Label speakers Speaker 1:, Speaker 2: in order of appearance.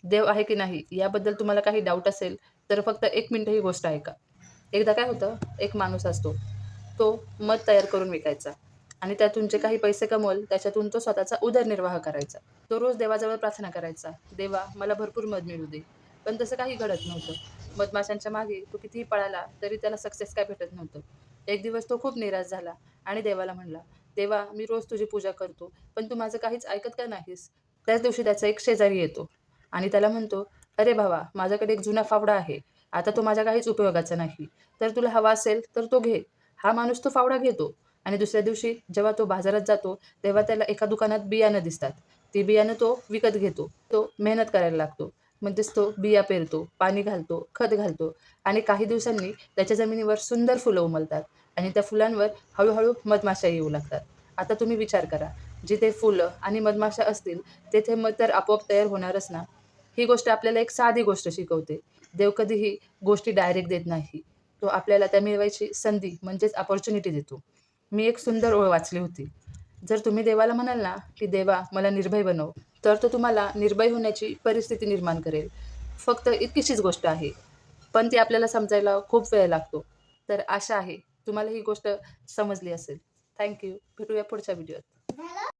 Speaker 1: देव आहे की नाही याबद्दल तुम्हाला काही डाऊट असेल, तर फक्त 1 मिनिट ही गोष्ट ऐका. एकदा काय होतं, एक माणूस असतो. तो मध तयार करून विकायचा आणि त्यातून जे काही पैसे कमवल, त्याच्यातून तो स्वतःचा उदरनिर्वाह करायचा. तो रोज देवाजवळ प्रार्थना करायचा, "देवा, मला भरपूर मध मिळू दे." पण तसं काही घडत नव्हतं. मधमाशांच्या मागे तो कितीही पळाला, तरी त्याला सक्सेस काय भेटत नव्हतं. एक दिवस तो खूप निराश झाला आणि देवाला म्हणला, "देवा, मी रोज तुझी पूजा करतो, पण तू माझं काहीच ऐकत का नाहीस?" त्याच दिवशी त्याचा एक शेजारी येतो आणि त्याला म्हणतो, "अरे भावा, माझ्याकडे एक जुना फावडा आहे. आता तो माझ्या काहीच उपयोगाचा नाही. तर तुला हवा असेल तर तो घे." हा माणूस तो फावडा घेतो आणि दुसऱ्या दिवशी जेव्हा तो बाजारात जातो, तेव्हा त्याला एका दुकानात बियाणं दिसतात. ती बियाणं तो विकत घेतो. तो मेहनत करायला लागतो. म्हणजेच तो बिया पेरतो, पाणी घालतो, खत घालतो आणि काही दिवसांनी त्याच्या जमिनीवर सुंदर फुलं उमलतात आणि त्या फुलांवर हळू मधमाशा येऊ लागतात. आता तुम्ही विचार करा, जिथे फुलं आणि मधमाशा असतील, तेथे मध तर आपोआप तयार होणारच ना. ही गोष्ट आपल्याला एक साधी गोष्ट शिकवते. देव कधीही गोष्टी डायरेक्ट देत नाही. तो आपल्याला त्या मिळवायची संधी म्हणजेच अपॉर्च्युनिटी देतो. मी एक सुंदर ओळ वाचली होती. जर तुम्ही देवाला म्हणाल ना, की "देवा मला निर्भय बनव." तर तो तुम्हाला निर्भय होण्याची परिस्थिती निर्माण करेल. फक्त इतकीशीच गोष्ट आहे. पण ती आपल्याला समजायला खूप वेळ लागतो. तर आशा आहे तुम्हाला ही गोष्ट समजली असेल. थँक भेटूया पुढच्या व्हिडिओत.